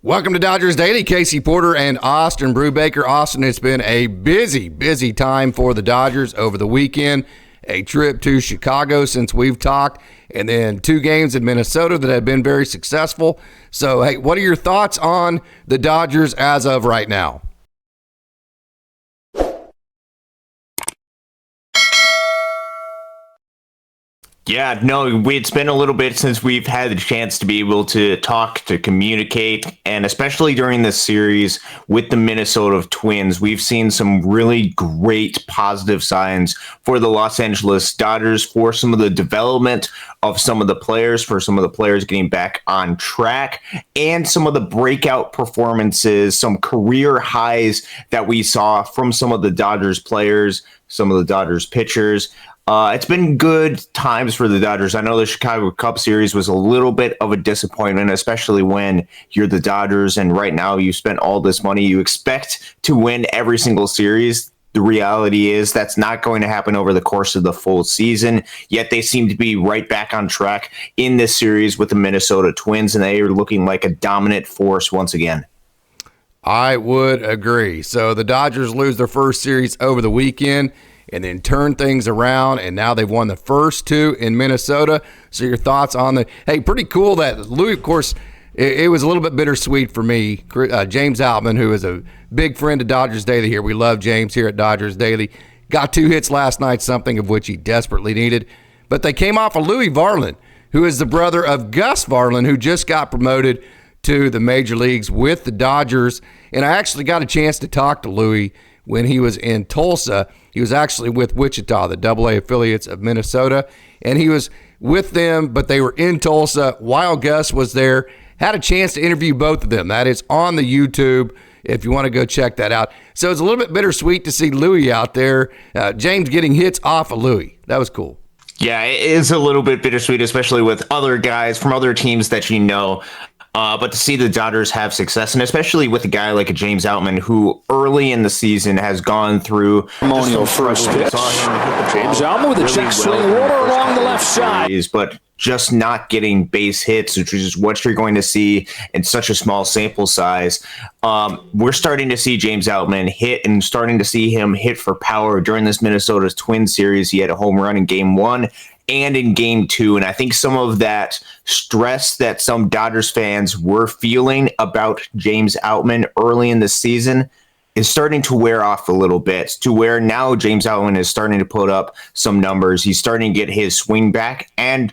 Welcome to Dodgers Daily. Casey Porter and Austin Brubaker. Austin, it's been a busy time for the Dodgers over the weekend. A trip to Chicago since we've talked, and then 2 games in Minnesota that have been very successful. So, hey, what are your thoughts on the Dodgers as of right now? Yeah, no, it's been a little bit since we've had the chance to be able to talk, to communicate, and especially during this series with the Minnesota Twins, we've seen some really great positive signs for the Los Angeles Dodgers, for some of the development of some of the players, for some of the players getting back on track, and some of the breakout performances, some career highs that we saw from some of the Dodgers players, some of the Dodgers pitchers. It's been good times for the Dodgers. I know the Chicago Cubs series was a little bit of a disappointment, especially when you're the Dodgers and right now you spent all this money. You expect to win every single series. The reality is that's not going to happen over the course of the full season, yet they seem to be right back on track in this series with the Minnesota Twins, and they are looking like a dominant force once again. I would agree. So the Dodgers lose their first series over the weekend and then turn things around, and now they've won the first 2 in Minnesota. So your thoughts on hey, pretty cool that Louis, of course, it was a little bit bittersweet for me. James Outman, who is a big friend of Dodgers Daily here. We love James here at Dodgers Daily. Got 2 hits last night, something of which he desperately needed. But they came off of Louis Varland, who is the brother of Gus Varland, who just got promoted to the major leagues with the Dodgers. And I actually got a chance to talk to Louis when he was in Tulsa. He was actually with Wichita, the AA affiliates of Minnesota, and he was with them, but they were in Tulsa while Gus was there. Had a chance to interview both of them. That is on the YouTube if you want to go check that out. So it's a little bit bittersweet to see Louis out there. James getting hits off of Louis. That was cool. Yeah, it is a little bit bittersweet, especially with other guys from other teams that you know. But to see the Dodgers have success, and especially with a guy like a James Outman, who early in the season has gone through first pitch. James Outman with a check swing, water along the left side. But just not getting base hits, which is what you're going to see in such a small sample size. We're starting to see James Outman hit, and starting to see him hit for power during this Minnesota Twins series. He had a home run in Game 1 and in Game 2. And I think some of that stress that some Dodgers fans were feeling about James Outman early in the season is starting to wear off a little bit, to where now James Outman is starting to put up some numbers. He's starting to get his swing back. And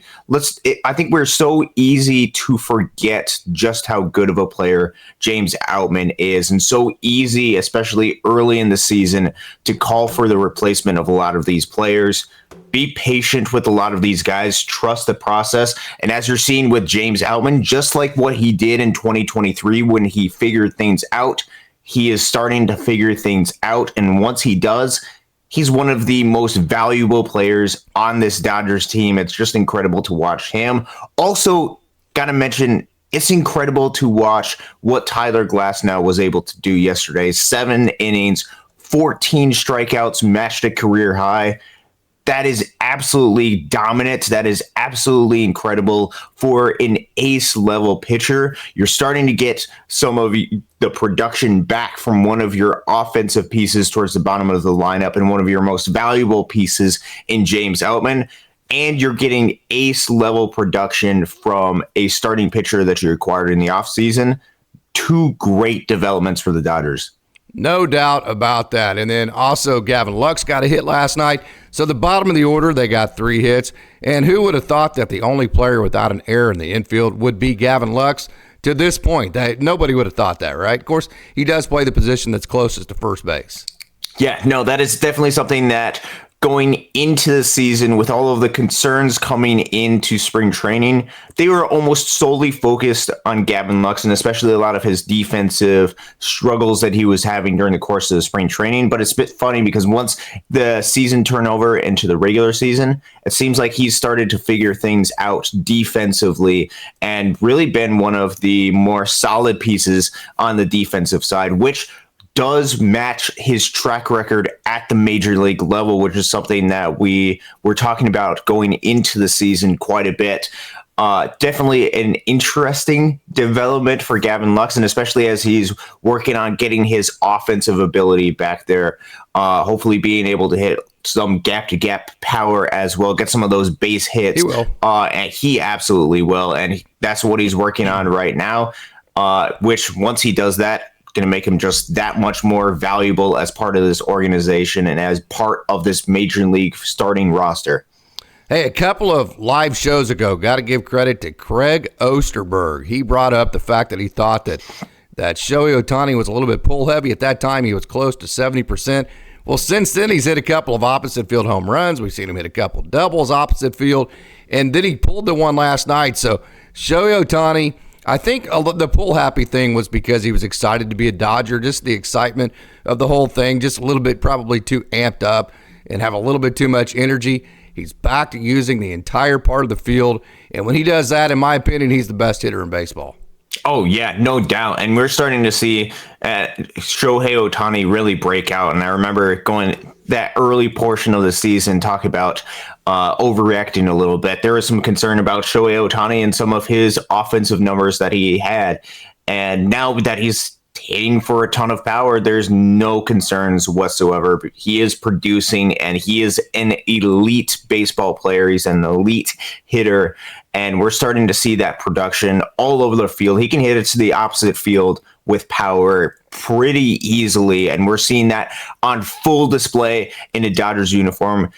I think we're so easy to forget just how good of a player James Outman is, and so easy, especially early in the season, to call for the replacement of a lot of these players. Be patient with a lot of these guys. Trust the process. And as you're seeing with James Outman, just like what he did in 2023 when he figured things out, he is starting to figure things out. And once he does, he's one of the most valuable players on this Dodgers team. It's just incredible to watch him. Also, got to mention, it's incredible to watch what Tyler Glasnow was able to do yesterday. 7 innings, 14 strikeouts, matched a career high. That is absolutely dominant. That is absolutely incredible for an ace-level pitcher. You're starting to get some of the production back from one of your offensive pieces towards the bottom of the lineup and one of your most valuable pieces in James Outman. And you're getting ace-level production from a starting pitcher that you acquired in the offseason. 2 great developments for the Dodgers. No doubt about that. And then also Gavin Lux got a hit last night. So the bottom of the order, they got 3 hits. And who would have thought that the only player without an error in the infield would be Gavin Lux to this point? Nobody would have thought that, right? Of course, he does play the position that's closest to first base. Yeah, no, that is definitely something that going into the season, with all of the concerns coming into spring training, they were almost solely focused on Gavin Lux, and especially a lot of his defensive struggles that he was having during the course of the spring training. But it's a bit funny because once the season turned over into the regular season, it seems like he's started to figure things out defensively and really been one of the more solid pieces on the defensive side, which does match his track record at the major league level, which is something that we were talking about going into the season quite a bit. Definitely an interesting development for Gavin Lux, and especially as he's working on getting his offensive ability back there. Hopefully being able to hit some gap-to-gap power as well, get some of those base hits. He will. And he absolutely will, and that's what he's working on right now, which once he does that, going to make him just that much more valuable as part of this organization and as part of this major league starting roster. Hey, a couple of live shows ago, got to give credit to Craig Osterberg. He brought up the fact that he thought that Shohei Ohtani was a little bit pull heavy. At that time, he was close to 70%. Well, since then, he's hit a couple of opposite field home runs. We've seen him hit a couple of doubles opposite field. And then he pulled the one last night. So Shohei Ohtani, I think the pull happy thing was because he was excited to be a Dodger, just the excitement of the whole thing, just a little bit probably too amped up and have a little bit too much energy. He's back to using the entire part of the field. And when he does that, in my opinion, he's the best hitter in baseball. Oh, yeah, no doubt. And we're starting to see Shohei Ohtani really break out. And I remember going that early portion of the season, talk about overreacting a little bit. There was some concern about Shohei Ohtani and some of his offensive numbers that he had. And now that he's hitting for a ton of power, there's no concerns whatsoever. He is producing, and he is an elite baseball player. He's an elite hitter, and we're starting to see that production all over the field. He can hit it to the opposite field with power pretty easily, and we're seeing that on full display in a Dodgers uniform.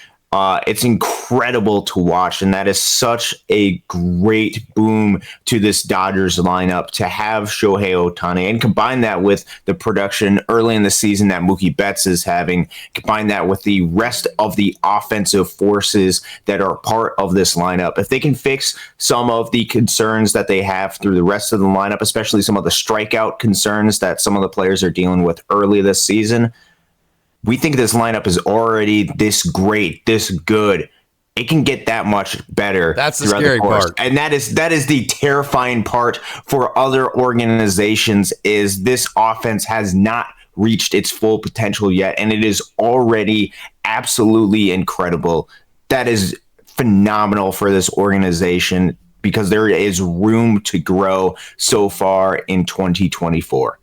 It's incredible to watch, and that is such a great boom to this Dodgers lineup to have Shohei Ohtani and combine that with the production early in the season that Mookie Betts is having, combine that with the rest of the offensive forces that are part of this lineup. If they can fix some of the concerns that they have through the rest of the lineup, especially some of the strikeout concerns that some of the players are dealing with early this season, we think this lineup is already this great, this good. It can get that much better. That's the scary part. And that is the terrifying part for other organizations, is this offense has not reached its full potential yet, and it is already absolutely incredible. That is phenomenal for this organization because there is room to grow so far in 2024.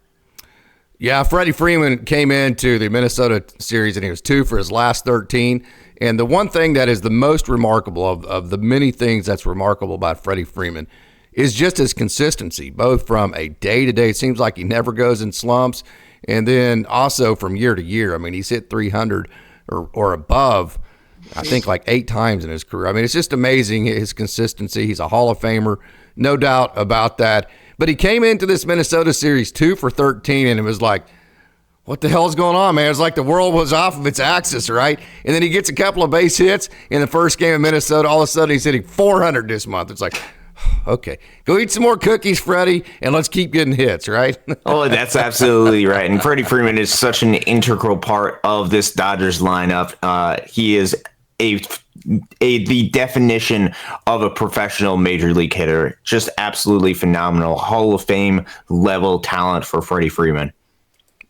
Yeah, Freddie Freeman came into the Minnesota series and he was 2 for his last 13. And the one thing that is the most remarkable of the many things that's remarkable about Freddie Freeman is just his consistency, both from a day-to-day. It seems like he never goes in slumps. And then also from year to year. I mean, he's hit 300 or above, I think, like 8 times in his career. I mean, it's just amazing, his consistency. He's a Hall of Famer, no doubt about that. But he came into this Minnesota series 2 for 13, and it was like, what the hell's going on, man? It's like the world was off of its axis, right? And then he gets a couple of base hits in the first game of Minnesota. All of a sudden, he's hitting 400 this month. It's like, okay, go eat some more cookies, Freddie, and let's keep getting hits, right? Oh, that's absolutely right. And Freddie Freeman is such an integral part of this Dodgers lineup. He is the definition of a professional major league hitter. Just absolutely phenomenal. Hall of Fame level talent for Freddie Freeman.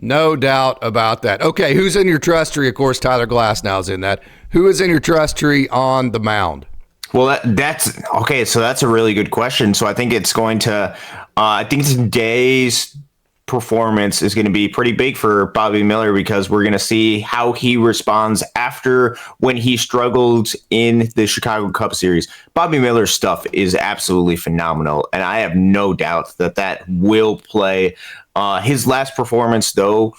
No doubt about that. Okay, who's in your trust tree? Of course, Tyler Glasnow's in that. Who is in your trust tree on the mound? Well, that's okay. So that's a really good question. So I think it's going to, I think today's performance is going to be pretty big for Bobby Miller, because we're going to see how he responds after when he struggled in the Chicago Cup series. Bobby Miller's stuff is absolutely phenomenal, and I have no doubt that will play. His last performance, though,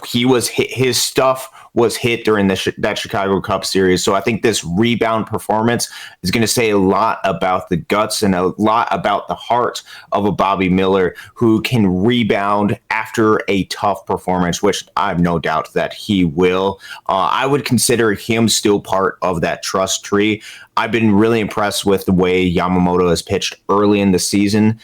his stuff was hit during that Chicago Cup series. So I think this rebound performance is going to say a lot about the guts and a lot about the heart of a Bobby Miller who can rebound after a tough performance, which I have no doubt that he will. I would consider him still part of that trust tree. I've been really impressed with the way Yamamoto has pitched early in the season.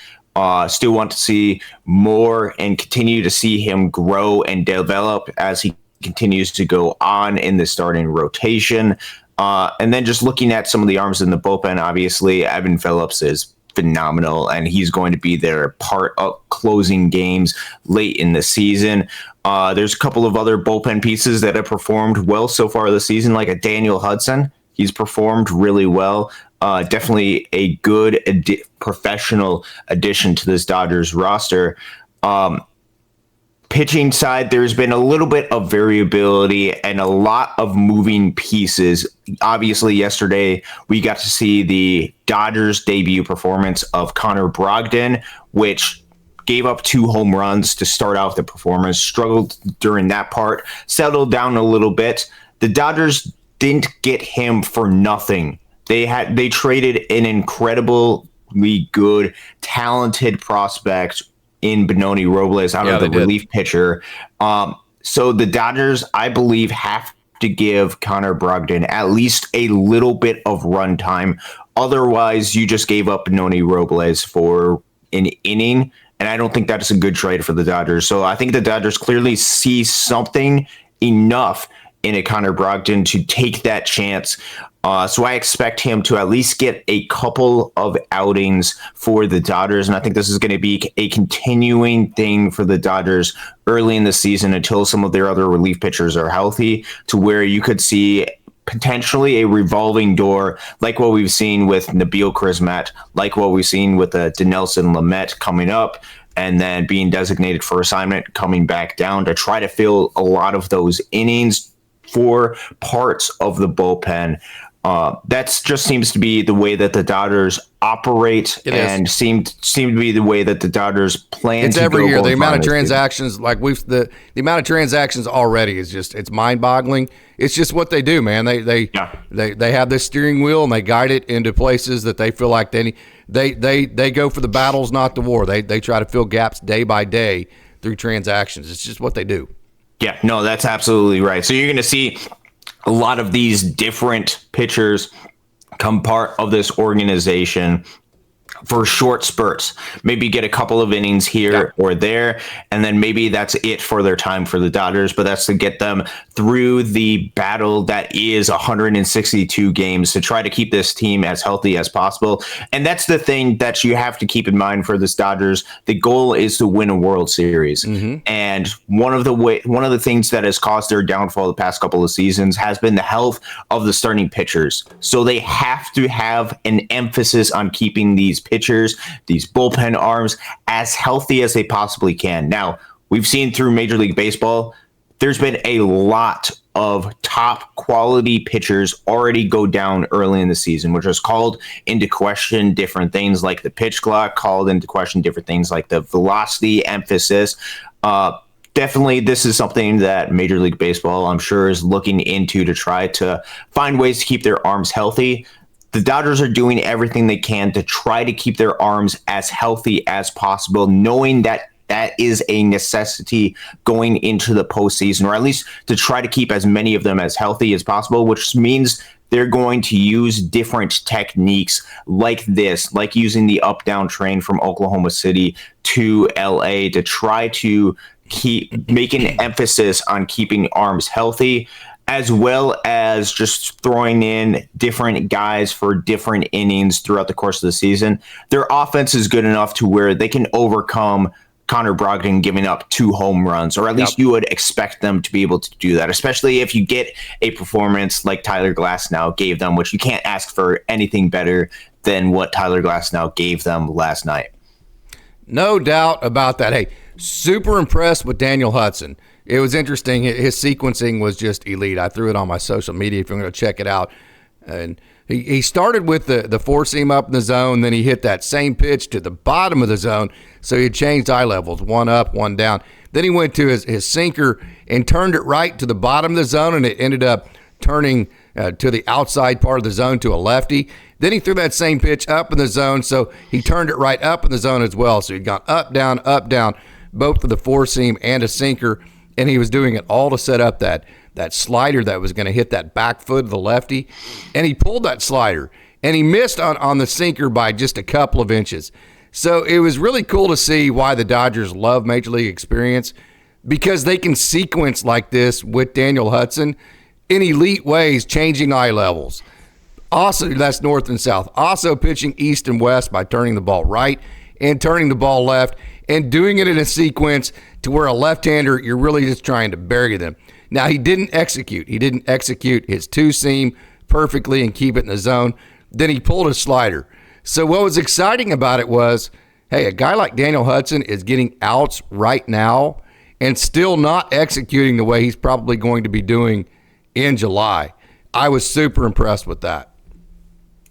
Still want to see more and continue to see him grow and develop as he continues to go on in the starting rotation. And then just looking at some of the arms in the bullpen, obviously, Evan Phillips is phenomenal, and he's going to be their part of closing games late in the season. There's a couple of other bullpen pieces that have performed well so far this season, like a Daniel Hudson. He's performed really well. Definitely a good professional addition to this Dodgers roster. Pitching side, there's been a little bit of variability and a lot of moving pieces. Obviously, yesterday we got to see the Dodgers debut performance of Connor Brogdon, which gave up 2 home runs to start off the performance, struggled during that part, settled down a little bit. The Dodgers didn't get him for nothing. They traded an incredibly good, talented prospect in Benoni Robles out of the relief pitcher. So the Dodgers, I believe, have to give Connor Brogdon at least a little bit of run time. Otherwise, you just gave up Benoni Robles for an inning, and I don't think that is a good trade for the Dodgers. So I think the Dodgers clearly see something enough in a Connor Brogdon to take that chance. So I expect him to at least get a couple of outings for the Dodgers. And I think this is going to be a continuing thing for the Dodgers early in the season until some of their other relief pitchers are healthy, to where you could see potentially a revolving door like what we've seen with Nabil Crismatt, like what we've seen with Dinelson Lamet coming up, and then being designated for assignment, coming back down to try to fill a lot of those innings for parts of the bullpen. That just seems to be the way that the Dodgers operate, and seem to be the way that the Dodgers plan. It's every year. The amount of transactions, the amount of transactions already is just, it's mind-boggling. It's just what they do, man. They have this steering wheel and they guide it into places that they feel like they go for the battles, not the war. They try to fill gaps day by day through transactions. It's just what they do. Yeah, no, that's absolutely right. So you're going to see a lot of these different pitchers come part of this organization for short spurts, maybe get a couple of innings here or there, and then maybe that's it for their time for the Dodgers. But that's to get them through the battle that is 162 games to try to keep this team as healthy as possible. And that's the thing that you have to keep in mind for this Dodgers. The goal is to win a World Series. And one of the things that has caused their downfall the past couple of seasons has been the health of the starting pitchers. So they have to have an emphasis on keeping these pitchers, these bullpen arms, as healthy as they possibly can. Now, we've seen through Major League Baseball, there's been a lot of top quality pitchers already go down early in the season, which has called into question different things like the pitch clock, called into question different things like the velocity emphasis. Definitely, this is something that Major League Baseball, I'm sure, is looking into to try to find ways to keep their arms healthy. The Dodgers are doing everything they can to try to keep their arms as healthy as possible, knowing that that is a necessity going into the postseason, or at least to try to keep as many of them as healthy as possible, which means they're going to use different techniques like this, like using the up-down train from Oklahoma City to LA to try to make an emphasis on keeping arms healthy, as well as just throwing in different guys for different innings throughout the course of the season. Their offense is good enough to where they can overcome Connor Brogdon giving up 2 home runs, or at least you would expect them to be able to do that, especially if you get a performance like Tyler Glasnow gave them, which you can't ask for anything better than what Tyler Glasnow gave them last night. No doubt about that. Hey, super impressed with Daniel Hudson. It was interesting. His sequencing was just elite. I threw it on my social media if you're going to check it out. And he started with the four-seam up in the zone, then he hit that same pitch to the bottom of the zone, so he changed eye levels, one up, one down. Then he went to his sinker and turned it right to the bottom of the zone, and it ended up turning to the outside part of the zone to a lefty. Then he threw that same pitch up in the zone, so he turned it right up in the zone as well. So he'd gone up, down, both with the four-seam and a sinker, and he was doing it all to set up that slider that was going to hit that back foot of the lefty. And he pulled that slider, and he missed on the sinker by just a couple of inches. So it was really cool to see why the Dodgers love Major League experience, because they can sequence like this with Daniel Hudson in elite ways, changing eye levels. Also, that's north and south. Also pitching east and west by turning the ball right and turning the ball left, and doing it in a sequence to where a left-hander, you're really just trying to bury them. Now, he didn't execute. He didn't execute his two-seam perfectly and keep it in the zone. then he pulled his slider. So what was exciting about it was, hey, a guy like Daniel Hudson is getting outs right now and still not executing the way he's probably going to be doing in July. I was super impressed with that.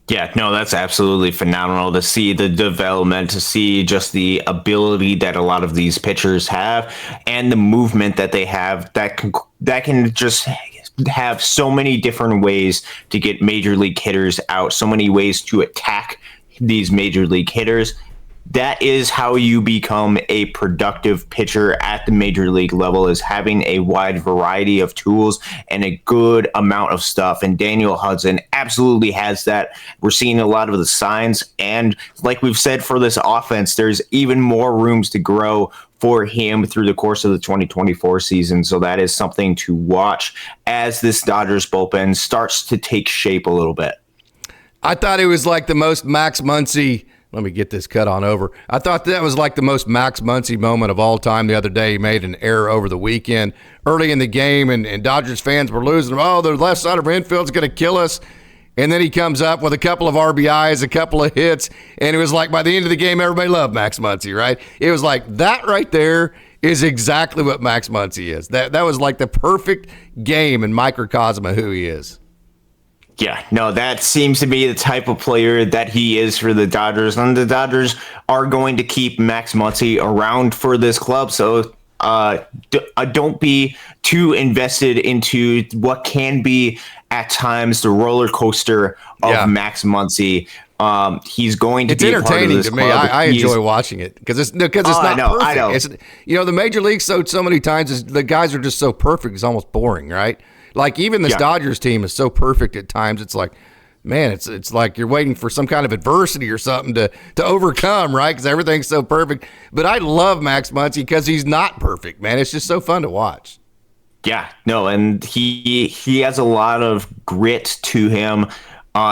Yeah, no, that's absolutely phenomenal to see the development, to see just the ability that a lot of these pitchers have and the movement that they have that can just have so many different ways to get major league hitters out, so many ways to attack these major league hitters. That is how you become a productive pitcher at the major league level, is having a wide variety of tools and a good amount of stuff. And Daniel Hudson absolutely has that. We're seeing a lot of the signs. And like we've said for this offense, there's even more rooms to grow for him through the course of the 2024 season. So that is something to watch as this Dodgers bullpen starts to take shape a little bit. I thought it was like the most Max Muncy. Let me get this cut on over. I thought that was like the most Max Muncy moment of all time the other day. He made an error over the weekend early in the game, and Dodgers fans were losing. Oh, the left side of our infield's going to kill us. And then he comes up with a couple of RBIs, a couple of hits, and it was like by the end of the game, everybody loved Max Muncy, right? It was like that right there is exactly what Max Muncy is. That was like the perfect game in microcosm of who he is. Yeah, no, that seems to be the type of player that he is for the Dodgers. And the Dodgers are going to keep Max Muncy around for this club. So don't be too invested into what can be at times the roller coaster of Max Muncy. He's going to be entertaining to me. I enjoy watching it because it's not perfect. I know. It's, the major league so many times the guys are just so perfect. It's almost boring, right? Like even this Dodgers team is so perfect at times. It's like, man, it's like you're waiting for some kind of adversity or something to overcome, right? Because everything's so perfect. But I love Max Muncy because he's not perfect, man. It's just so fun to watch. Yeah, no, and he has a lot of grit to him.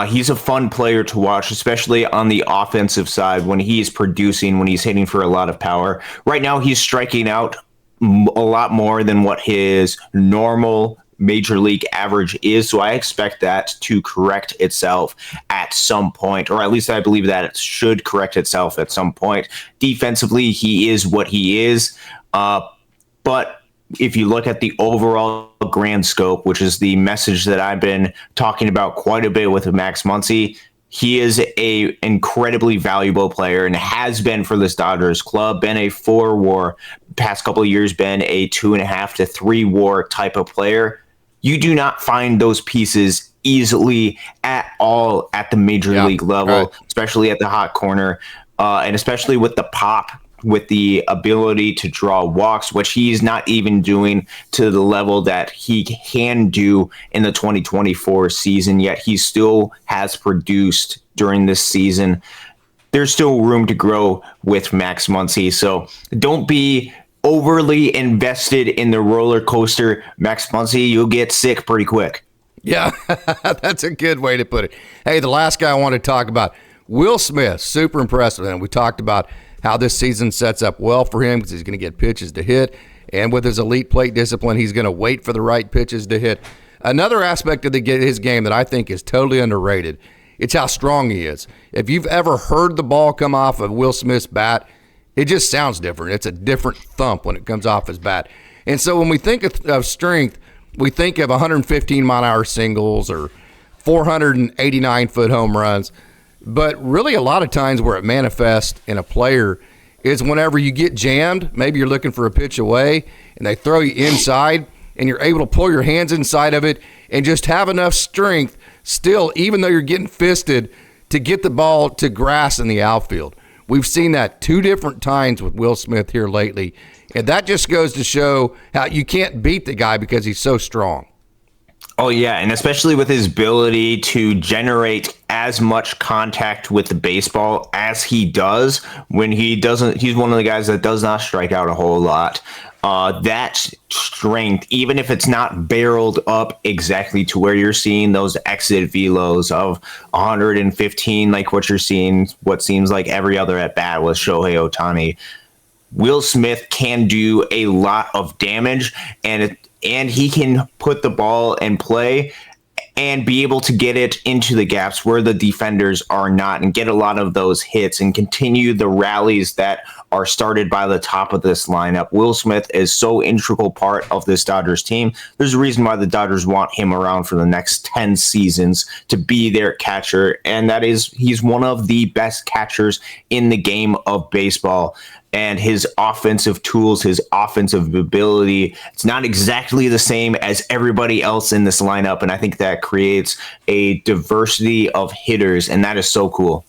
He's a fun player to watch, especially on the offensive side when he's producing, when he's hitting for a lot of power. Right now, he's striking out a lot more than what his normal major league average is. So I expect that to correct itself at some point, or at least I believe that it should correct itself at some point. Defensively, he is what he is. But if you look at the overall grand scope, which is the message that I've been talking about quite a bit with Max Muncy, he is a incredibly valuable player and has been for this Dodgers club, been a 4 WAR, past couple of years been a 2.5 to 3 WAR type of player. You do not find those pieces easily at all at the major league level, especially at the hot corner, and especially with the pop, with the ability to draw walks, which he's not even doing to the level that he can do in the 2024 season, yet he still has produced during this season. There's still room to grow with Max Muncy, so don't be overly invested in the roller coaster. Max Muncy, you'll get sick pretty quick. Yeah, that's a good way to put it. Hey, the last guy I want to talk about, Will Smith, super impressive. And we talked about how this season sets up well for him because he's going to get pitches to hit. And with his elite plate discipline, he's going to wait for the right pitches to hit. Another aspect of his game that I think is totally underrated, it's how strong he is. If you've ever heard the ball come off of Will Smith's bat, it just sounds different. It's a different thump when it comes off his bat. And so when we think of strength, we think of 115-mile-an-hour singles or 489-foot home runs. But really a lot of times where it manifests in a player is whenever you get jammed, maybe you're looking for a pitch away, and they throw you inside, and you're able to pull your hands inside of it and just have enough strength still, even though you're getting fisted, to get the ball to grass in the outfield. We've seen that 2 different times with Will Smith here lately, and that just goes to show how you can't beat the guy because he's so strong. Oh, yeah, and especially with his ability to generate as much contact with the baseball as he does when he doesn't. He's one of the guys that does not strike out a whole lot. That strength, even if it's not barreled up exactly to where you're seeing those exit velos of 115, like what you're seeing, what seems like every other at bat with Shohei Ohtani, Will Smith can do a lot of damage, and he can put the ball in play and be able to get it into the gaps where the defenders are not and get a lot of those hits and continue the rallies that are started by the top of this lineup. Will Smith is so integral part of this Dodgers team. There's a reason why the Dodgers want him around for the next 10 seasons to be their catcher, and that is he's one of the best catchers in the game of baseball. And his offensive tools, his offensive ability, it's not exactly the same as everybody else in this lineup. And I think that creates a diversity of hitters, and that is so cool.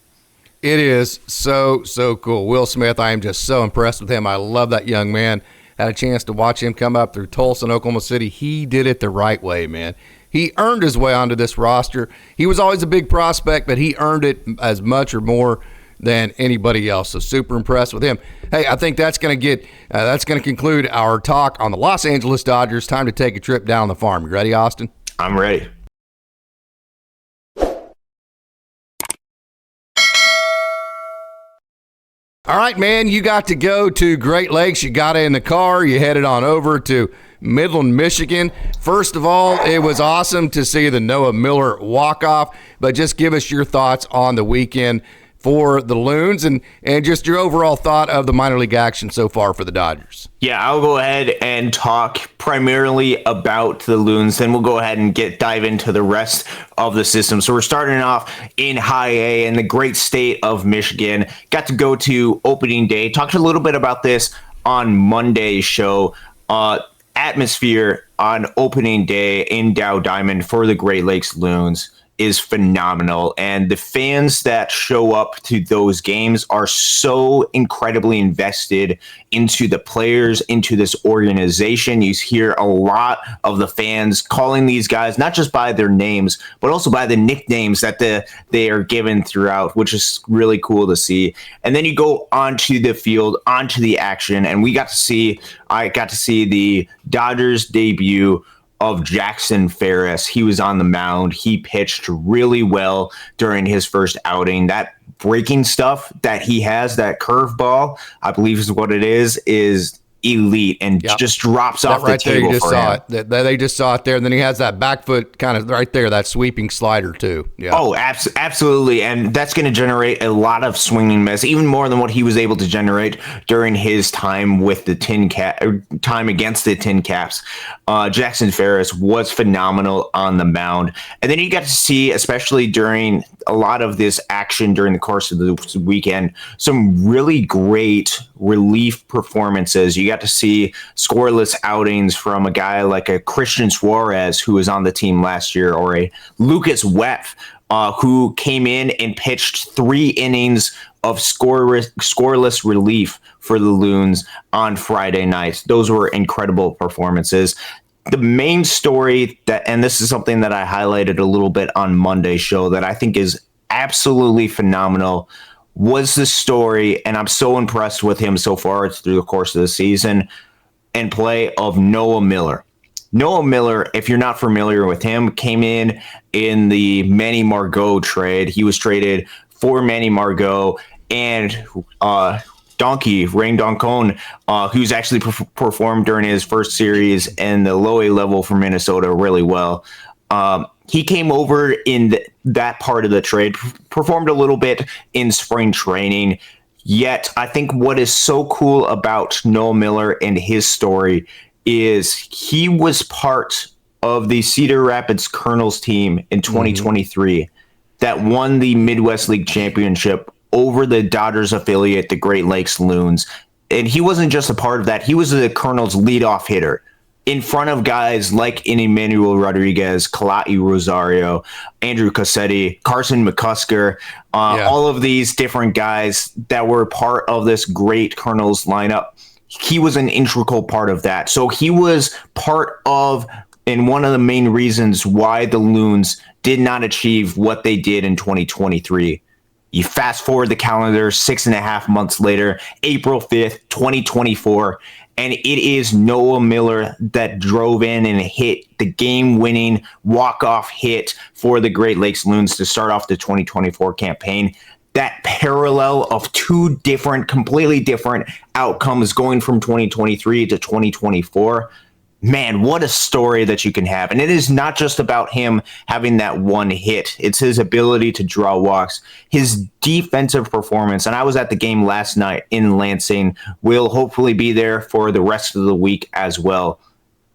It is so cool. Will Smith, I am just so impressed with him. I love that young man. Had a chance to watch him come up through Tulsa and Oklahoma City. He did it the right way, man. He earned his way onto this roster. He was always a big prospect, but he earned it as much or more than anybody else. So super impressed with him. Hey, I think that's going to conclude our talk on the Los Angeles Dodgers. Time to take a trip down the farm. You ready, Austin? I'm ready. All right, man, you got to go to Great Lakes. You got in the car. You headed on over to Midland, Michigan. First of all, it was awesome to see the Noah Miller walk-off, but just give us your thoughts on the weekend for the Loons and just your overall thought of the minor league action so far for the Dodgers. Yeah, I'll go ahead and talk primarily about the Loons, then we'll go ahead and dive into the rest of the system. So we're starting off in High A in the great state of Michigan. Got to go to opening day. Talked a little bit about this on Monday's show. Atmosphere on opening day in Dow Diamond for the Great Lakes Loons is phenomenal, and the fans that show up to those games are so incredibly invested into the players, into this organization. You hear a lot of the fans calling these guys not just by their names, but also by the nicknames that they are given throughout, which is really cool to see. And then you go onto the field, onto the action, and I got to see the Dodgers debut of Jackson Ferris. He was on the mound. He pitched really well during his first outing. That breaking stuff that he has, that curveball, I believe is what it is elite and just drops off the table. You just for saw him. it. They just saw it there, and then he has that back foot kind of right there, that sweeping slider too. Yeah. Oh, absolutely, and that's going to generate a lot of swinging miss, even more than what he was able to generate during his time with the time against the Tin Caps. Jackson Ferris was phenomenal on the mound, and then you got to see, especially during a lot of this action during the course of the weekend, some really great relief performances. You got to see scoreless outings from a guy like a Christian Suarez, who was on the team last year, or a Lucas Wepf, who came in and pitched 3 innings of scoreless relief for the Loons on Friday night. Those were incredible performances. The main story and this is something that I highlighted a little bit on Monday's show that I think is absolutely phenomenal, was the story, and I'm so impressed with him so far through the course of the season and play of Noah Miller. Noah Miller, if you're not familiar with him, came in the Manny Margot trade. He was traded for Manny Margot and Rain Doncon, who's actually performed during his first series in the low A level for Minnesota really well. He came over in that part of the trade, performed a little bit in spring training. Yet, I think what is so cool about Noah Miller and his story is he was part of the Cedar Rapids Colonels team in 2023 that won the Midwest League Championship over the Dodgers affiliate, the Great Lakes Loons. And he wasn't just a part of that. He was the Colonels' leadoff hitter in front of guys like Emmanuel Rodriguez, Kalai Rosario, Andrew Cassetti, Carson McCusker, all of these different guys that were part of this great Colonels lineup. He was an integral part of that. So he was part of, and one of the main reasons why the Loons did not achieve what they did in 2023. You fast forward the calendar 6.5 months later, April 5th, 2024, and it is Noah Miller that drove in and hit the game-winning walk-off hit for the Great Lakes Loons to start off the 2024 campaign. That parallel of 2 completely different outcomes going from 2023 to 2024 man, what a story that you can have. And it is not just about him having that one hit. It's his ability to draw walks, his defensive performance. And I was at the game last night in Lansing. Will hopefully be there for the rest of the week as well.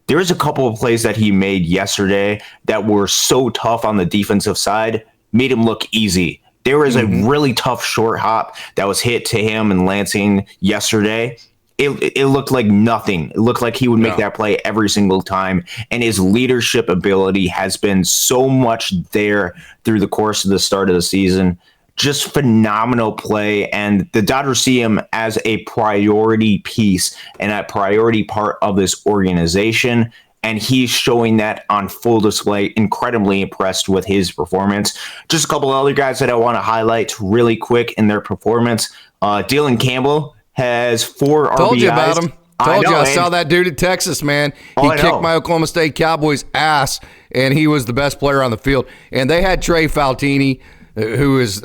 There was a couple of plays that he made yesterday that were so tough on the defensive side, made him look easy. There was a really tough short hop that was hit to him in Lansing yesterday. It looked like nothing. It looked like he would make that play every single time. And his leadership ability has been so much there through the course of the start of the season. Just phenomenal play. And the Dodgers see him as a priority piece and a priority part of this organization. And he's showing that on full display. Incredibly impressed with his performance. Just a couple of other guys that I want to highlight really quick in their performance. Dylan Campbell has 4 RBIs. Told you about him. I man. saw that dude at Texas, man. He kicked my Oklahoma State Cowboys' ass, and he was the best player on the field. And they had Trey Faltini, who is,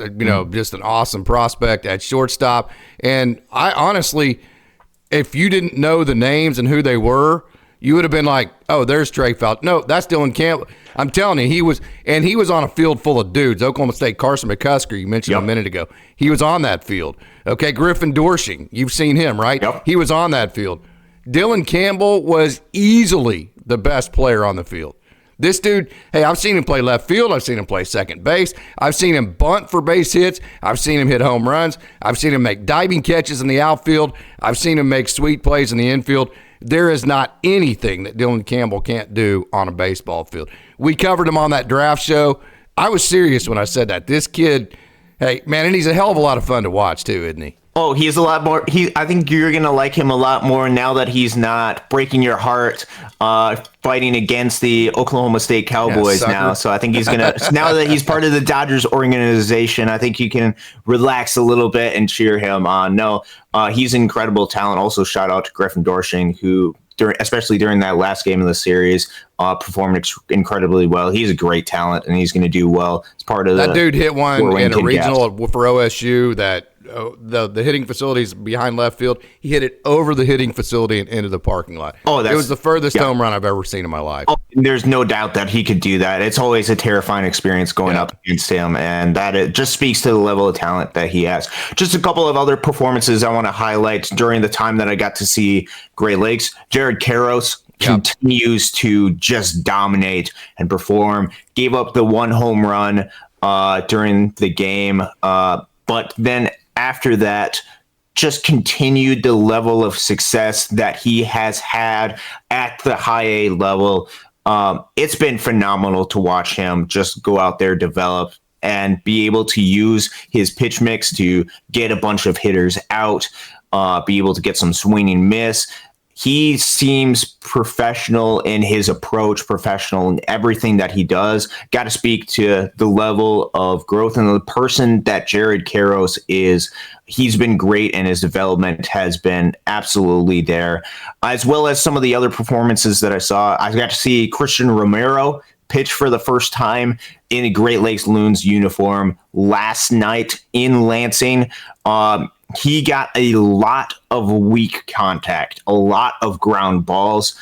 just an awesome prospect at shortstop. And I honestly, if you didn't know the names and who they were, you would have been like, oh, there's Trey Faltini. No, that's Dylan Campbell. I'm telling you, he was on a field full of dudes. Oklahoma State, Carson McCusker, you mentioned a minute ago. He was on that field. Okay, Griffin Doersching, you've seen him, right? Yep. He was on that field. Dylan Campbell was easily the best player on the field. This dude, hey, I've seen him play left field. I've seen him play second base. I've seen him bunt for base hits. I've seen him hit home runs. I've seen him make diving catches in the outfield. I've seen him make sweet plays in the infield. There is not anything that Dylan Campbell can't do on a baseball field. We covered him on that draft show. I was serious when I said that. This kid, hey, man, and he's a hell of a lot of fun to watch too, isn't he? Oh, he's a lot more. I think you're going to like him a lot more now that he's not breaking your heart fighting against the Oklahoma State Cowboys now. So I think he's going to, now that he's part of the Dodgers organization, I think you can relax a little bit and cheer him on. No, he's an incredible talent. Also, shout out to Griffin Doersching, who, especially during that last game of the series, performed incredibly well. He's a great talent, and he's going to do well. It's part of that dude hit one in a regional for OSU that the hitting facilities behind left field. He hit it over the hitting facility and into the parking lot. Oh, it was the furthest home run I've ever seen in my life. Oh, there's no doubt that he could do that. It's always a terrifying experience going up against him, and that it just speaks to the level of talent that he has. Just a couple of other performances I want to highlight during the time that I got to see Great Lakes. Jared Karros continues to just dominate and perform. Gave up the 1 home run during the game, but then after that, just continued the level of success that he has had at the high A level. It's been phenomenal to watch him just go out there, develop, and be able to use his pitch mix to get a bunch of hitters out, be able to get some swing and miss. He seems professional in his approach, professional in everything that he does. Got to speak to the level of growth and the person that Jared Karros is. He's been great, and his development has been absolutely there, as well as some of the other performances that I saw. I got to see Christian Romero pitch for the first time in a Great Lakes Loons uniform last night in Lansing. He got a lot of weak contact, a lot of ground balls,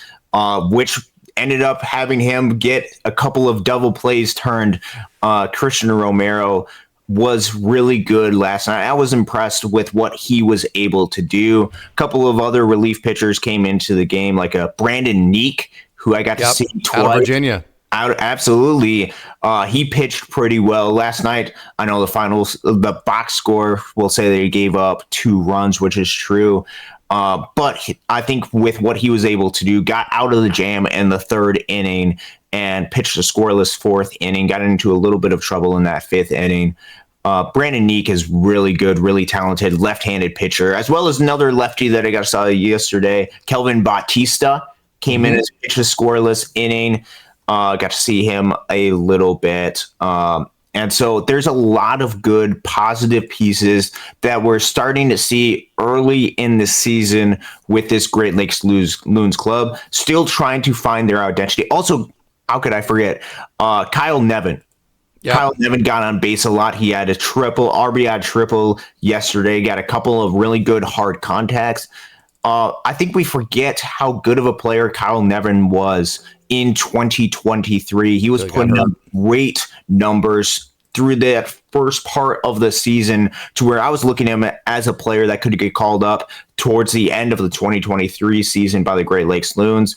which ended up having him get a couple of double plays turned. Christian Romero was really good last night. I was impressed with what he was able to do. A couple of other relief pitchers came into the game, like a Brandon Neek, who I got to see twice. Out of Virginia. Absolutely. He pitched pretty well last night. I know the box score will say that he gave up 2 runs, which is true. But I think with what he was able to do, got out of the jam in the 3rd inning and pitched a scoreless 4th inning, got into a little bit of trouble in that 5th inning. Brandon Neek is really good, really talented left-handed pitcher, as well as another lefty that I got to saw yesterday, Kelvin Bautista, came in as pitched a scoreless inning. Got to see him a little bit. And so there's a lot of good positive pieces that we're starting to see early in the season with this Great Lakes Loons club, still trying to find their identity. Also, how could I forget? Kyle Nevin. Yep. Kyle Nevin got on base a lot. He had a RBI triple yesterday, got a couple of really good hard contacts. I think we forget how good of a player Kyle Nevin was in 2023. He was putting up great numbers through that first part of the season, to where I was looking at him as a player that could get called up towards the end of the 2023 season by the Great Lakes Loons.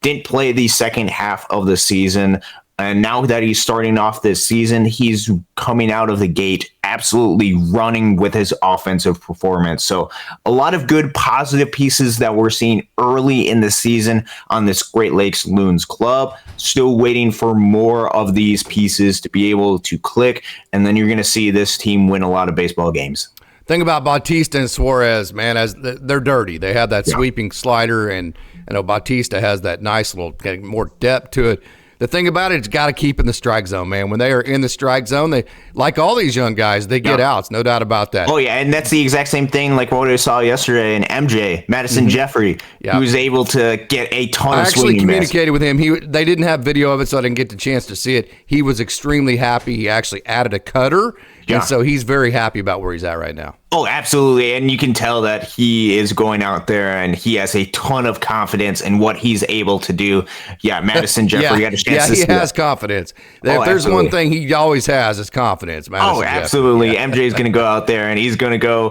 Didn't play the second half of the season. And now that he's starting off this season, he's coming out of the gate absolutely running with his offensive performance. So a lot of good positive pieces that we're seeing early in the season on this Great Lakes Loons club. Still waiting for more of these pieces to be able to click. And then you're going to see this team win a lot of baseball games. Thing about Bautista and Suarez, man, as they're dirty. They have that sweeping slider, and I know Bautista has that nice little, getting more depth to it. The thing about it, it's got to keep in the strike zone, man. When they are in the strike zone, they, like all these young guys, they get outs. No doubt about that. Oh, yeah, and that's the exact same thing like what we saw yesterday in MJ, Madison Jeffrey, who was able to get a ton of swing and miss. I actually communicated with him. They didn't have video of it, so I didn't get the chance to see it. He was extremely happy. He actually added a cutter, and so he's very happy about where he's at right now. Oh, absolutely. And you can tell that he is going out there and he has a ton of confidence in what he's able to do. Yeah, Madison Jeffrey got a chance to see he has confidence. If there's one thing he always has, it's confidence. Madison absolutely. MJ is going to go out there and he's going to go.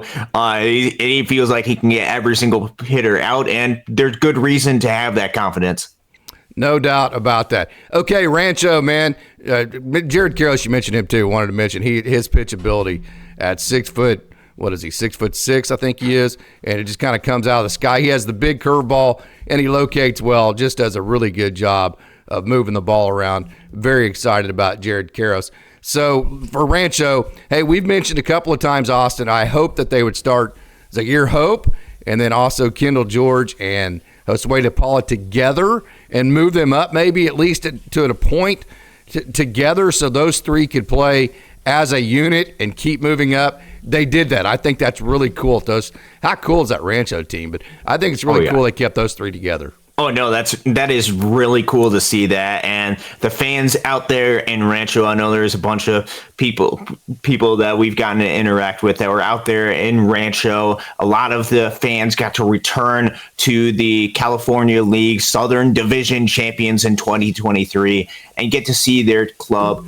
He feels like he can get every single hitter out, and there's good reason to have that confidence. No doubt about that. Okay, Rancho, man. Jared Karros, you mentioned him too. Wanted to mention his pitch ability at 6 foot. What is he, 6'6", I think he is, and it just kind of comes out of the sky. He has the big curveball, and he locates well, just does a really good job of moving the ball around. Very excited about Jared Karros. So for Rancho, hey, we've mentioned a couple of times, Austin, I hope that they would start Zaire Hope and then also Kendall George and Josue De Paula together and move them up maybe at least to a point together so those three could play as a unit and keep moving up. They did that. I think that's really cool. How cool is that Rancho team? But I think it's really cool they kept those three together. Oh, no, that is really cool to see that. And the fans out there in Rancho, I know there's a bunch of people that we've gotten to interact with that were out there in Rancho. A lot of the fans got to return to the California League Southern Division champions in 2023 and get to see their club.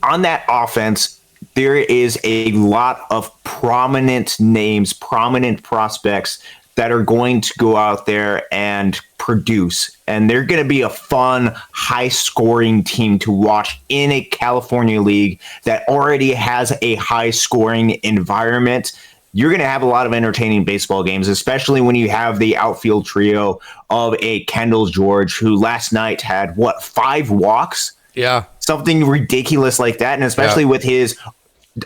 On that offense, there is a lot of prominent names, prominent prospects that are going to go out there and produce. And they're going to be a fun, high-scoring team to watch in a California league that already has a high-scoring environment. You're going to have a lot of entertaining baseball games, especially when you have the outfield trio of a Kendall George, who last night had, 5 walks? Yeah. Something ridiculous like that. And especially with his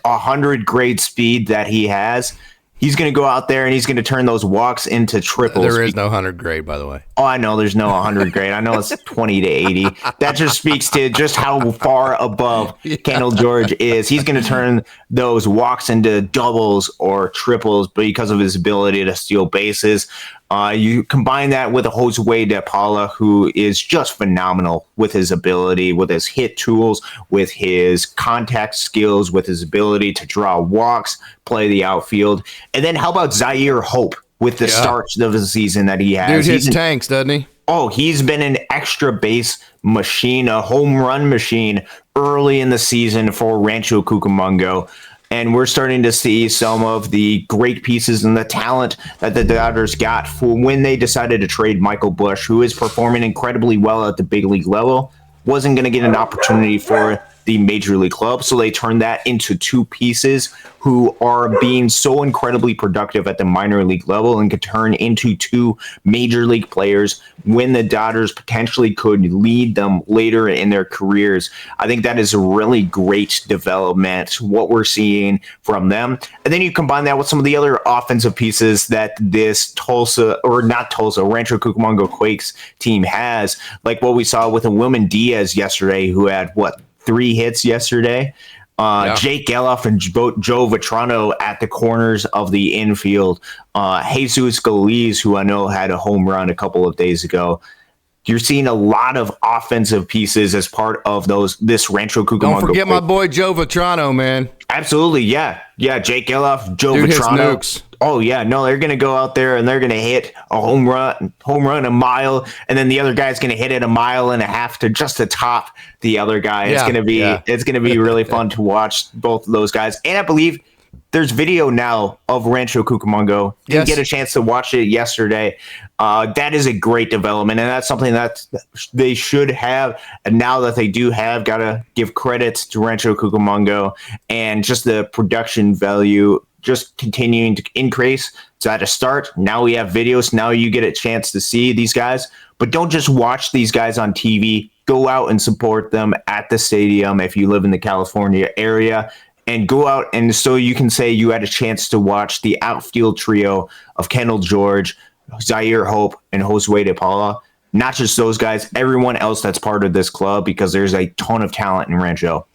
100 grade speed that he has, he's going to go out there and he's going to turn those walks into triples. There is no 100 grade, by the way. Oh, I know there's no 100 grade. I know it's 20 to 80. That just speaks to just how far above Kendall George is. He's going to turn those walks into doubles or triples because of his ability to steal bases. You combine that with a Josue De Paula, who is just phenomenal with his ability, with his hit tools, with his contact skills, with his ability to draw walks, play the outfield. And then how about Zaire Hope with the start of the season that he has? Dude hits tanks, doesn't he? Oh, he's been an extra base machine, a home run machine early in the season for Rancho Cucamonga. And we're starting to see some of the great pieces and the talent that the Dodgers got for when they decided to trade Michael Busch, who is performing incredibly well at the big league level. Wasn't going to get an opportunity for the major league club, so they turned that into 2 pieces who are being so incredibly productive at the minor league level and could turn into 2 major league players when the Dodgers potentially could lead them later in their careers. I think that is a really great development, what we're seeing from them. And then you combine that with some of the other offensive pieces that this Rancho Cucamonga Quakes team has, like what we saw with a Wilman Diaz yesterday, who had 3 hits yesterday. Jake Geloff and Joe Vitrano at the corners of the infield. Jesus Galiz, who I know had a home run a couple of days ago. You're seeing a lot of offensive pieces as part of this Rancho Cucamonga. Don't forget my boy Joe Vitrano, man. Absolutely, yeah. Jake Geloff, Joe Dude Vitrano. hits nukes. Oh yeah, no, they're gonna go out there and they're gonna hit a home run a mile, and then the other guy's gonna hit it a mile and a half to top the other guy. It's gonna be really fun to watch both of those guys. And I believe there's video now of Rancho Cucamonga. Didn't get a chance to watch it yesterday. That is a great development, and that's something that they should have. And now that they do have, gotta give credit to Rancho Cucamonga and just the production value just continuing to increase. So at a start, now we have videos. Now you get a chance to see these guys, but don't just watch these guys on TV. Go out and support them at the stadium if you live in the California area. And go out and so you can say you had a chance to watch the outfield trio of Kendall George, Zaire Hope, and Josue De Paula. Not just those guys, everyone else that's part of this club, because there's a ton of talent in Rancho.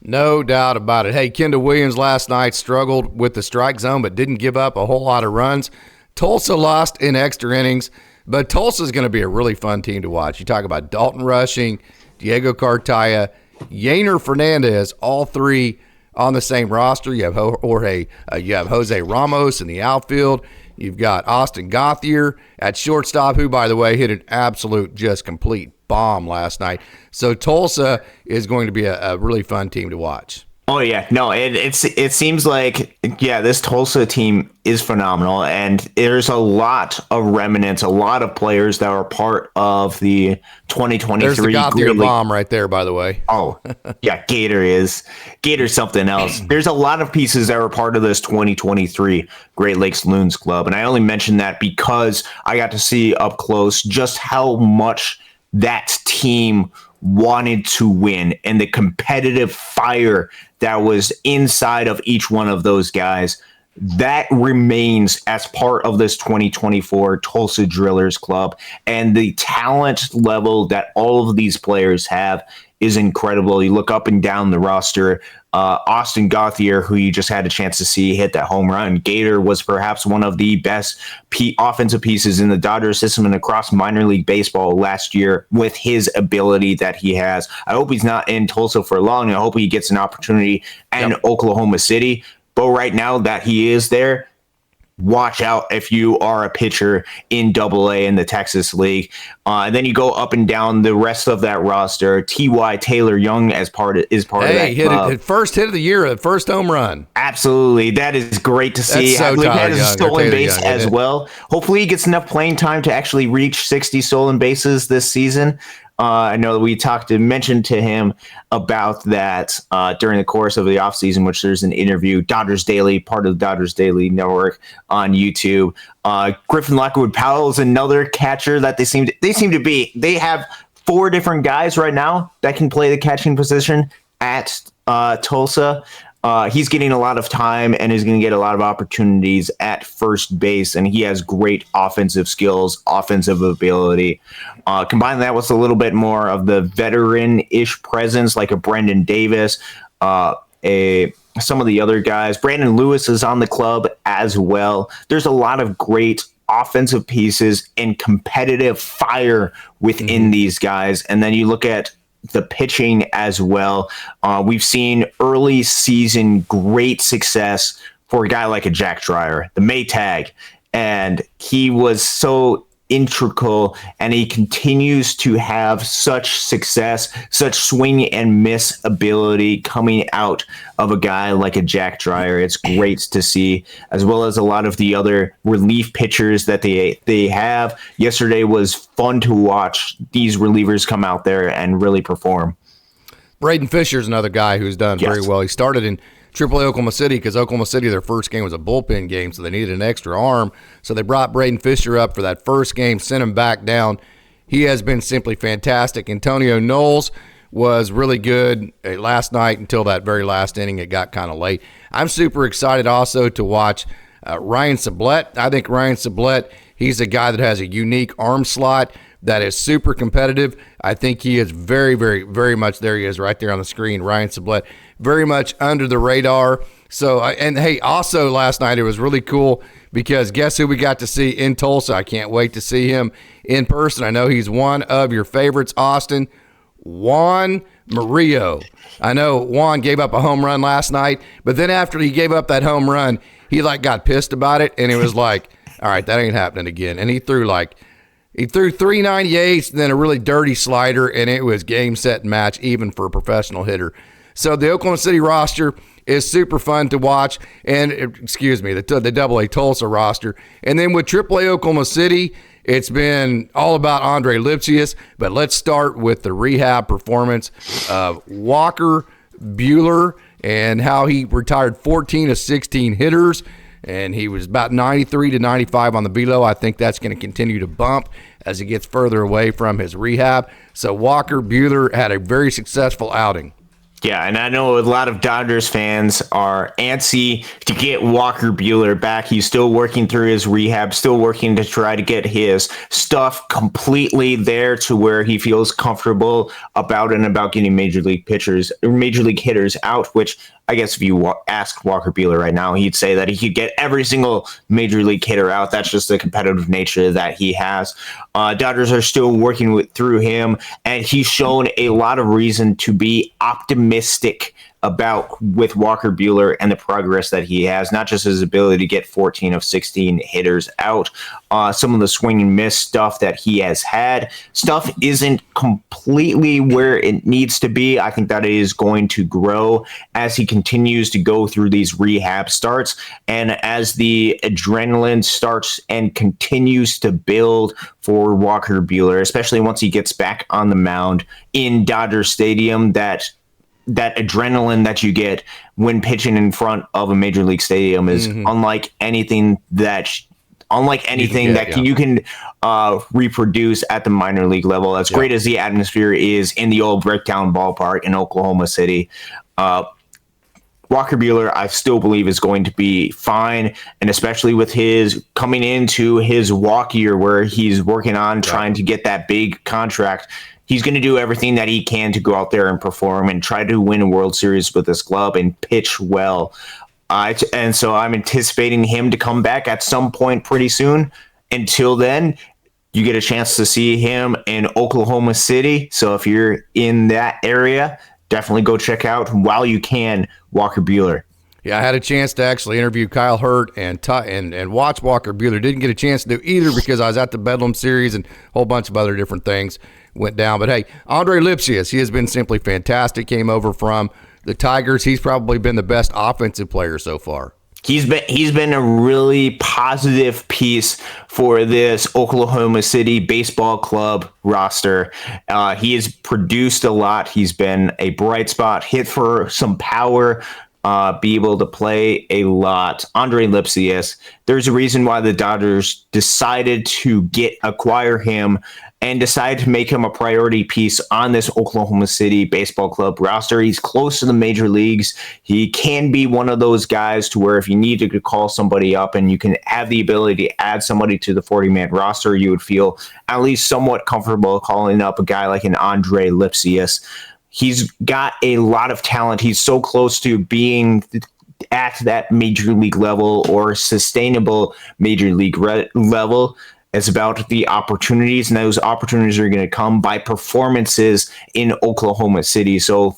No doubt about it. Hey, Kendall Williams last night struggled with the strike zone, but didn't give up a whole lot of runs. Tulsa lost in extra innings, but Tulsa's going to be a really fun team to watch. You talk about Dalton Rushing, Diego Cartaya, Yainer Fernandez, all three on the same roster. You have you have Jose Ramos in the outfield. You've got Austin Gauthier at shortstop, who, by the way, hit an absolute just complete bomb last night. So Tulsa is going to be a really fun team to watch. Oh yeah, no, it seems like this Tulsa team is phenomenal, and there's a lot of remnants, a lot of players that were part of the 2023. There's the Gauthier bomb right there, by the way. Oh yeah, Gator's something else. There's a lot of pieces that were part of this 2023 Great Lakes Loons club, and I only mention that because I got to see up close just how much that team wanted to win and the competitive fire that was inside of each one of those guys. That remains as part of this 2024 Tulsa Drillers club, and the talent level that all of these players have is incredible. You look up and down the roster. Austin Gauthier, who you just had a chance to see hit that home run. Gator was perhaps one of the best offensive pieces in the Dodgers system and across minor league baseball last year with his ability that he has. I hope he's not in Tulsa for long. I hope he gets an opportunity in Oklahoma City. But right now that he is there, watch out if you are a pitcher in AA in the Texas League. And then you go up and down the rest of that roster. T.Y. Taylor Young is part of that club. Hit first hit of the year, first home run. Absolutely. That is great to see. So I believe he has a stolen base Young, as well. Hopefully he gets enough playing time to actually reach 60 stolen bases this season. I know that we mentioned to him about that during the course of the offseason, which there's an interview, Dodgers Daily, part of the Dodgers Daily Network on YouTube. Griffin Lockwood Powell is another catcher that they have 4 different guys right now that can play the catching position at Tulsa. He's getting a lot of time and is going to get a lot of opportunities at first base, and he has great offensive skills, offensive ability. Combine that with a little bit more of the veteran-ish presence, like a Brendan Davis, some of the other guys. Brandon Lewis is on the club as well. There's a lot of great offensive pieces and competitive fire within these guys. And then you look at the pitching as well. We've seen early season great success for a guy like a Jack Dreyer, the Maytag, and he was so integral, and he continues to have such success, such swing and miss ability coming out of a guy like a Jack Dreyer. It's great to see, as well as a lot of the other relief pitchers that they have. Yesterday was fun to watch these relievers come out there and really perform. Braden Fisher's another guy who's done very well. He started in AAA Oklahoma City because Oklahoma City, their first game was a bullpen game, so they needed an extra arm. So they brought Braden Fisher up for that first game, sent him back down. He has been simply fantastic. Antonio Knowles was really good last night until that very last inning. It got kind of late. I'm super excited also to watch Ryan Sublette. I think Ryan Sublette, he's a guy that has a unique arm slot that is super competitive. I think he is very, very, very much, there he is right there on the screen, Ryan Sublette, very much under the radar. So, and hey, also last night it was really cool because guess who we got to see in Tulsa? I can't wait to see him in person. I know he's one of your favorites, Austin. Juan Murillo. I know Juan gave up a home run last night, but then after he gave up that home run, he got pissed about it, and it was like, all right, that ain't happening again. And he threw 398s and then a really dirty slider, and it was game, set, and match, even for a professional hitter. So the Oklahoma City roster is super fun to watch, and the Double-A Tulsa roster. And then with Triple-A Oklahoma City, it's been all about Andre Lipsius, but let's start with the rehab performance of Walker Buehler and how he retired 14 of 16 hitters, and he was about 93 to 95 on the velo. I think that's going to continue to bump as he gets further away from his rehab. So Walker Buehler had a very successful outing. Yeah, and I know a lot of Dodgers fans are antsy to get Walker Buehler back. He's still working through his rehab, still working to try to get his stuff completely there to where he feels comfortable about getting major league hitters out, which I guess if you ask Walker Buehler right now, he'd say that he could get every single major league hitter out. That's just the competitive nature that he has. Dodgers are still working through him, and he's shown a lot of reason to be optimistic with Walker Buehler and the progress that he has, not just his ability to get 14 of 16 hitters out. Some of the swing and miss stuff that he has had. Stuff isn't completely where it needs to be. I think that it is going to grow as he continues to go through these rehab starts, and as the adrenaline starts and continues to build for Walker Buehler, especially once he gets back on the mound in Dodger Stadium. That adrenaline that you get when pitching in front of a major league stadium is unlike anything that you can reproduce at the minor league level. As great as the atmosphere is in the old Bricktown ballpark in Oklahoma City, Walker Buehler, I still believe, is going to be fine, and especially with his coming into his walk year where he's working on trying to get that big contract. He's going to do everything that he can to go out there and perform and try to win a World Series with this club and pitch well. And so I'm anticipating him to come back at some point pretty soon. Until then, you get a chance to see him in Oklahoma City. So if you're in that area, definitely go check out, while you can, Walker Buehler. Yeah, I had a chance to actually interview Kyle Hurt and watch Walker Buehler. Didn't get a chance to do either because I was at the Bedlam Series and a whole bunch of other different things went down. But hey, Andre Lipsius, he has been simply fantastic. Came over from the Tigers. He's probably been the best offensive player so far. He's been a really positive piece for this Oklahoma City baseball club roster. He has produced a lot. He's been a bright spot, hit for some power, be able to play a lot. Andre Lipsius, there's a reason why the Dodgers decided to acquire him and decided to make him a priority piece on this Oklahoma City baseball club roster. He's close to the major leagues. He can be one of those guys to where if you need to call somebody up and you can have the ability to add somebody to the 40-man roster, you would feel at least somewhat comfortable calling up a guy like an Andre Lipsius. He's got a lot of talent. He's so close to being at that major league level or sustainable major league level. It's about the opportunities, and those opportunities are going to come by performances in Oklahoma City. So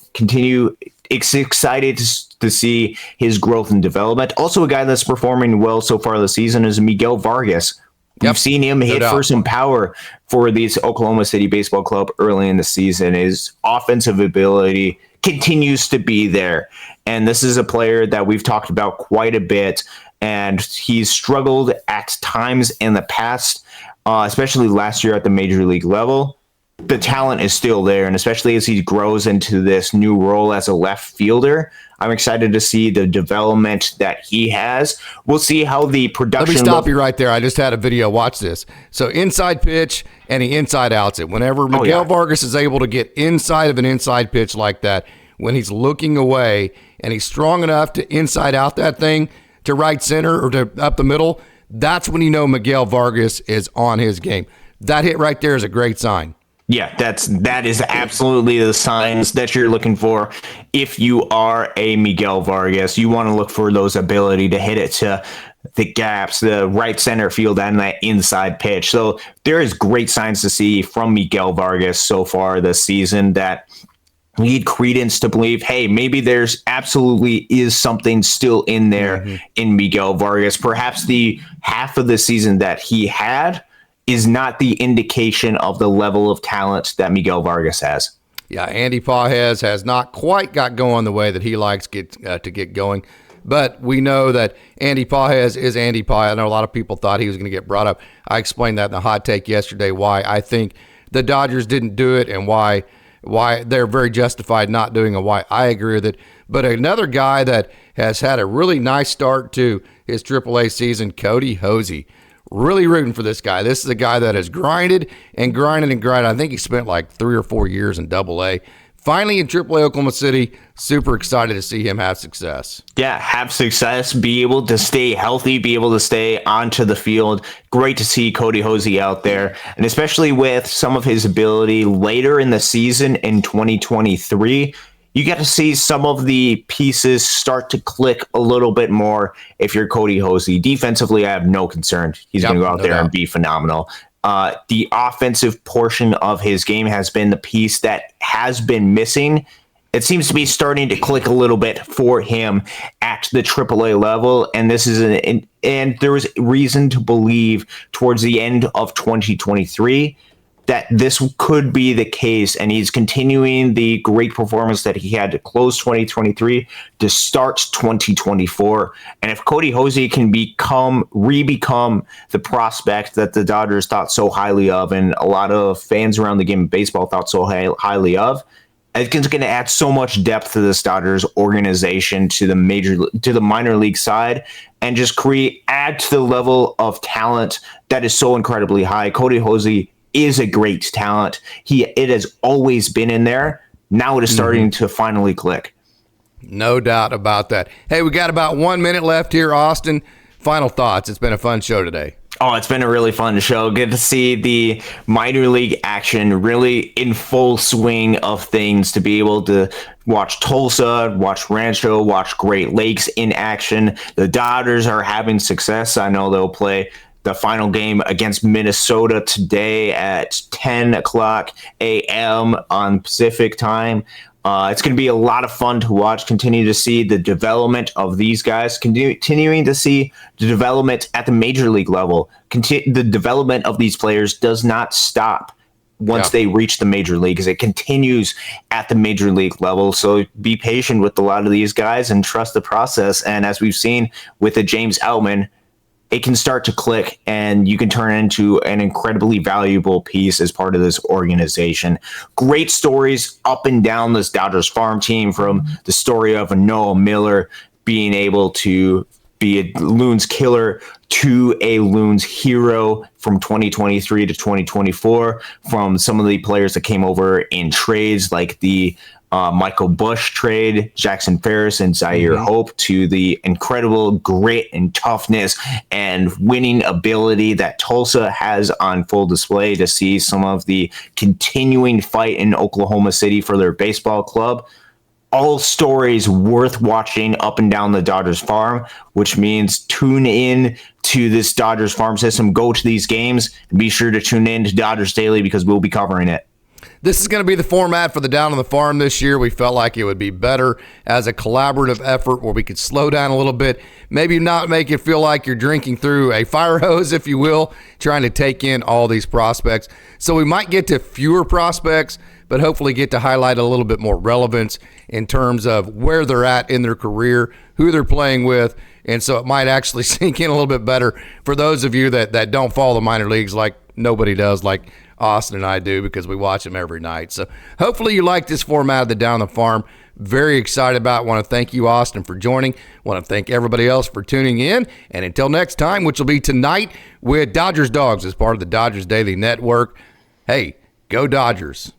excited to see his growth and development. Also, a guy that's performing well so far this season is Miguel Vargas. We've seen him hit for some power for these Oklahoma City Baseball Club early in the season. His offensive ability continues to be there. And this is a player that we've talked about quite a bit, and he's struggled at times in the past, especially last year at the major league level. The talent is still there, and especially as he grows into this new role as a left fielder, I'm excited to see the development that he has. We'll see how the production... Let me stop you right there. I just had a video. Watch this. So inside pitch, and he inside outs it. Whenever Miguel Vargas is able to get inside of an inside pitch like that, when he's looking away, and he's strong enough to inside out that thing to right center or to up the middle, that's when you know Miguel Vargas is on his game. That hit right there is a great sign. Yeah, that is absolutely the signs that you're looking for. If you are a Miguel Vargas, you want to look for those ability to hit it to the gaps, the right center field, and that inside pitch. So there is great signs to see from Miguel Vargas so far this season that lead credence to believe, hey, maybe there's absolutely is something still in there in Miguel Vargas. Perhaps the half of the season that he had is not the indication of the level of talent that Miguel Vargas has. Yeah, Andy Pages has not quite got going the way that he likes to get going. But we know that Andy Pages is Andy Pages. I know a lot of people thought he was going to get brought up. I explained that in the hot take yesterday, why I think the Dodgers didn't do it and why they're very justified not doing it, why I agree with it. But another guy that has had a really nice start to his AAA season, Cody Hosey. Really rooting for this guy. This is a guy that has grinded and grinded and grinded. I think he spent like 3 or 4 years in AA. Finally in AAA Oklahoma City. Super excited to see him have success. Yeah, have success, be able to stay healthy, be able to stay onto the field. Great to see Cody Hosey out there, and especially with some of his ability later in the season in 2023. You get to see some of the pieces start to click a little bit more if you're Cody Hosey. Defensively, I have no concern. He's going to go out there and be phenomenal. The offensive portion of his game has been the piece that has been missing. It seems to be starting to click a little bit for him at the AAA level, and this is and there was reason to believe towards the end of 2023 that this could be the case, and he's continuing the great performance that he had to close 2023 to start 2024. And if Cody Hosey can re-become the prospect that the Dodgers thought so highly of, and a lot of fans around the game of baseball thought so highly of, it's going to add so much depth to this Dodgers organization, to the minor league side, and just add to the level of talent that is so incredibly high. Cody Hosey is a great talent. It has always been in there. Now it is starting to finally click. No doubt about that. Hey, we got about 1 minute left here, Austin. Final thoughts. It's been a fun show today. Oh, it's been a really fun show. Good to see the minor league action really in full swing of things, to be able to watch Tulsa, watch Rancho, watch Great Lakes in action. The Dodgers are having success. I know they'll play the final game against Minnesota today at 10 o'clock a.m. on Pacific time. It's going to be a lot of fun to watch, continue to see the development of these guys, continuing to see the development at the major league level. The development of these players does not stop once they reach the major leagues. It continues at the major league level. So be patient with a lot of these guys and trust the process. And as we've seen with the James Outman, it can start to click, and you can turn it into an incredibly valuable piece as part of this organization. Great stories up and down this Dodgers farm team, from the story of Noah Miller being able to be a Loons killer to a Loons hero from 2023 to 2024, from some of the players that came over in trades like the Michael Bush trade, Jackson Ferris and Zaire Hope, to the incredible grit and toughness and winning ability that Tulsa has on full display, to see some of the continuing fight in Oklahoma City for their baseball club. All stories worth watching up and down the Dodgers farm, which means tune in to this Dodgers farm system, go to these games, and be sure to tune in to Dodgers Daily, because we'll be covering it. This is going to be the format for the Down on the Farm this year. We felt like it would be better as a collaborative effort where we could slow down a little bit, maybe not make it feel like you're drinking through a fire hose, if you will, trying to take in all these prospects. So we might get to fewer prospects, but hopefully get to highlight a little bit more relevance in terms of where they're at in their career, who they're playing with. And so it might actually sink in a little bit better for those of you that don't follow the minor leagues like nobody does, like Austin and I do, because we watch them every night. So hopefully you like this format of the Down the Farm. Very excited about it. Want to thank you, Austin, for joining. Want to thank everybody else for tuning in. And until next time, which will be tonight with Dodgers Dogs as part of the Dodgers Daily Network, hey, go Dodgers.